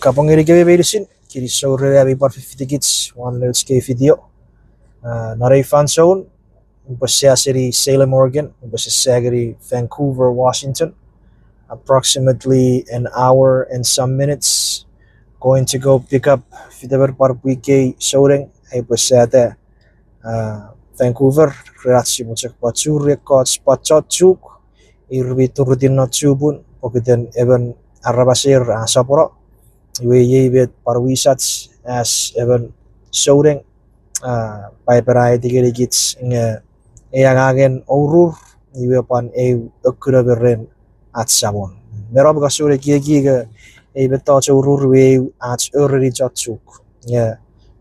Kapag irigay kiri saurere abi par Fifitikich one notes ke video. Naray Fansoun, Basia City, Salem, Oregon, Basia Vancouver, Washington. Approximately an hour and some minutes. Going to go pick up Fitaber par weekay showing ay Basia Vancouver. Kreatsi mo check pachu records pachachuk. Irbi turutin na chubun. Pagkiten even arabasir saporo. Iwe bet parwisats as even showing by variety gits nge eyangagen Aurur iwe pan ukura beren at sabon. Merob kasure kiga bet touch Aurur we at early chatsuk. Yeah,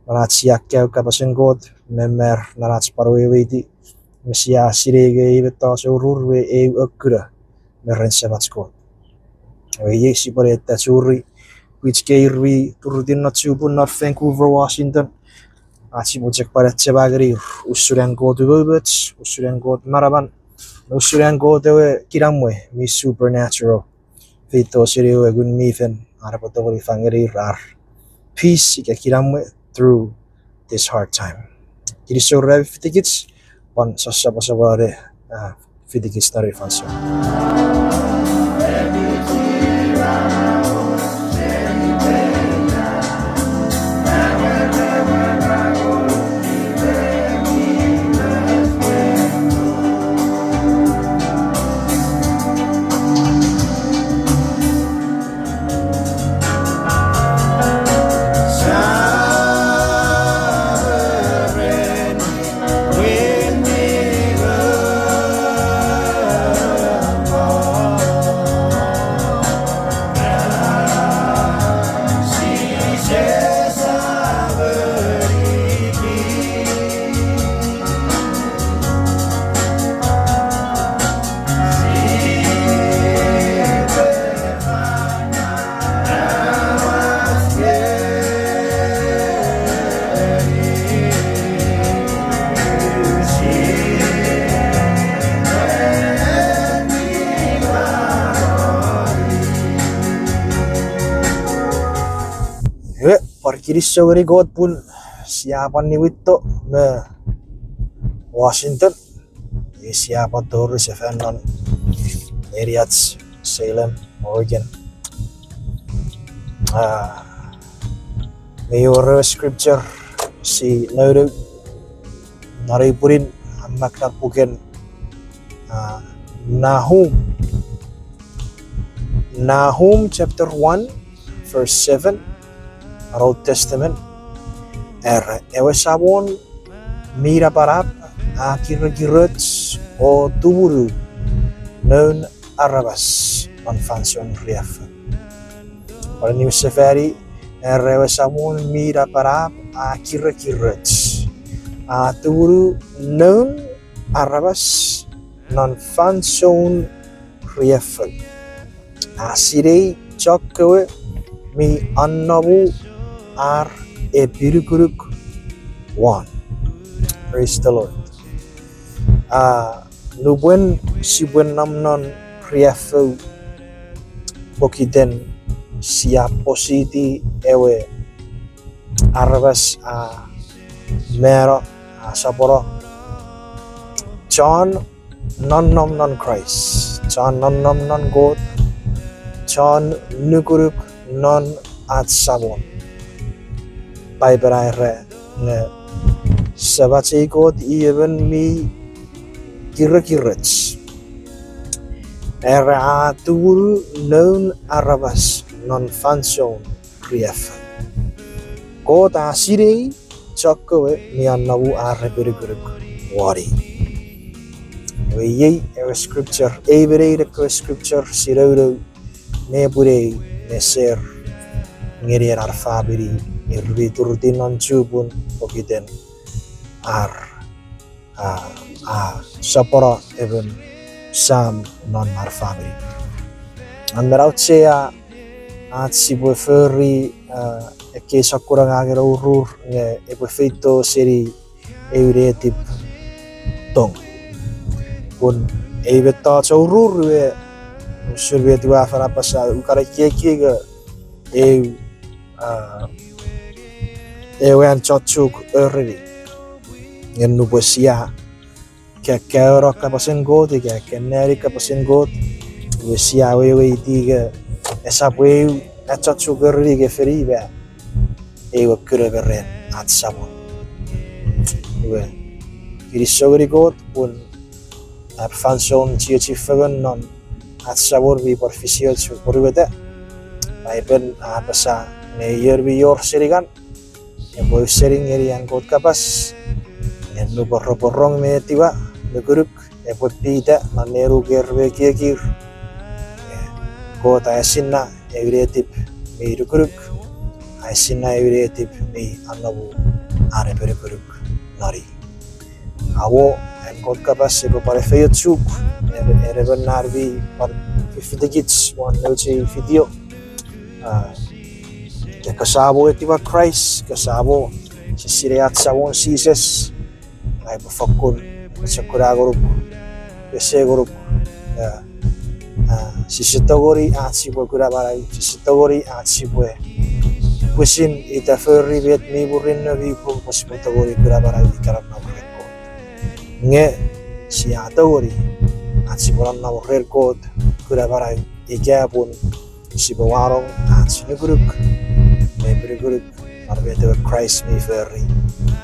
narats yakkel kapasen god memmer narats parwewiti. Mesia sirege bet touch Aurur we ukura beren sebats god. We si paretta suri which Kairwi turutin na tsubun North Vancouver, Washington. Aci bocek pada cebagri usuran go to Wilberts, usuran go to Maraban, usuran go to Kiramwe, mi supernatural. Vito sirio gun mifen, arapatori fangeri rar. Peace ika Kiramwe through this hard time. Kiri so rev Fifitikich, pan sasabasabare Fifitikich na Fansoun. Parkiris sawari god pun siapan ni wito me Washington. Siapan toro sa fanon areas Salem, Oregon. Mayor scripture si Nauru naripurin amak napuken Nahum chapter 1 verse 7 Old Testament ewesabon mira parap akir-kirets o tuburu non arabas on Fansoun rief. Pada New Safari ewesabon mira parap akir-kirets tuburu non arabas non Fansoun rief. Asirei chokwe mi annabu ar epiruguruk one. Praise the Lord. Nubwen sibwen namnon riafu bokiden siya positi ewe arabas mero saporo John non Christ, John non God, John nuguruk non at sabon. By beraire ne sabatsi god even mi kira-kirets. Era atul non arabas non Fansoun rief. God asiri chakwe mi annabu arreberiguruk wari. Ewe scripture every scripture siroro ne pure ne ser ngiri arfabiri irbi turutin non chubun pokiten sapora even sam non arfabiri anmerau sea at si bue ferri che sakura ngagir Aurur nge e feito seri euretip tong kun e betta Aurur we surbe tua fara pasa ukara keke Ewan chochuk already. Yan nubosia kekero kapasen god ke keneri kapasen god. Wesia wewe tiga esap wewe chochuk already ke feriba. Ewa kureveren at sabon. Ewa kirisogri god pun Fansoun chichifagan non at sabor vi por fisio chu poribete. Baiben basa ne yer vi yor serigan. Yang boy sering eri yang god kapas. Yang nu porong me tiba neguruk e pita maneru gerbe kiekir. God asinna evretip me rukuruk. Asinna evretip me anabu are peruk nari. Awo en god kapas e pare feyetsuk ere benarbi par Fifitikich one noche video. Que kasabo etiba Christ kasabo si siriat sawon sises ay bafakun sa kuragoruk kese goruk si sitogori at si bo kurabaray si sitogori at si bo pusin ita ferry bet mi burin na vi po pasipotogori kurabaray karap na ko nge si atogori at si boran na ko kurabaray ikapun si bawarong at si nuguruk may berguruk marbete Christ me ferry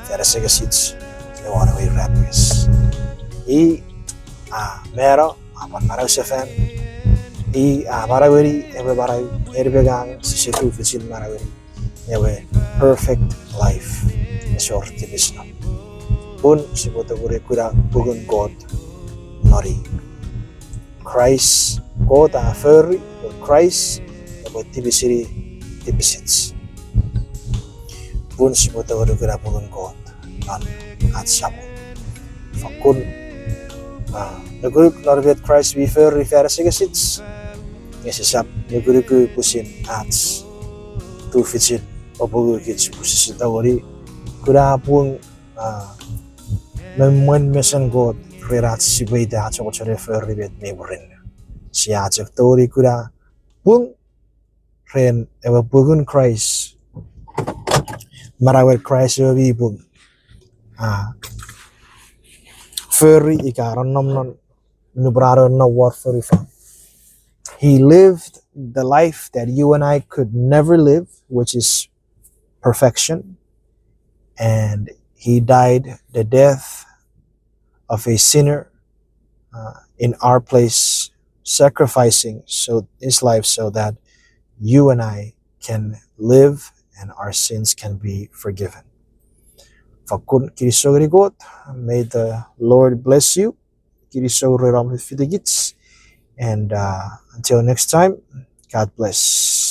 para segasits le wana way rappers mero apan maraw sa fan maraweri ebe maraw erbegang si setu fisin maraweri ewe perfect life short tibisno pun si botogure kura bugun god nori Christ god ferry Christ ebe tibisiri tibisits pun si botogure kura bugun god nan at sabon fakun neguruk norbet Christ befer refer segasits ngesisap neguruk pusin ats tu fitsit obogu kits pusis tawari kurapung memwen mesen god rerat si beida choko refer rebet meburin si ajak tori kura pung ren ewa bugun Christ marawet Christ ewa bibung Furry ikaron non nubraro no war furry fan. He lived the life that you and I could never live, which is perfection, and he died the death of a sinner in our place, sacrificing his life so that you and I can live and our sins can be forgiven. Fakun kirisogri god, may the Lord bless you. Kirisogri ram Fifitikich, and until next time, God bless.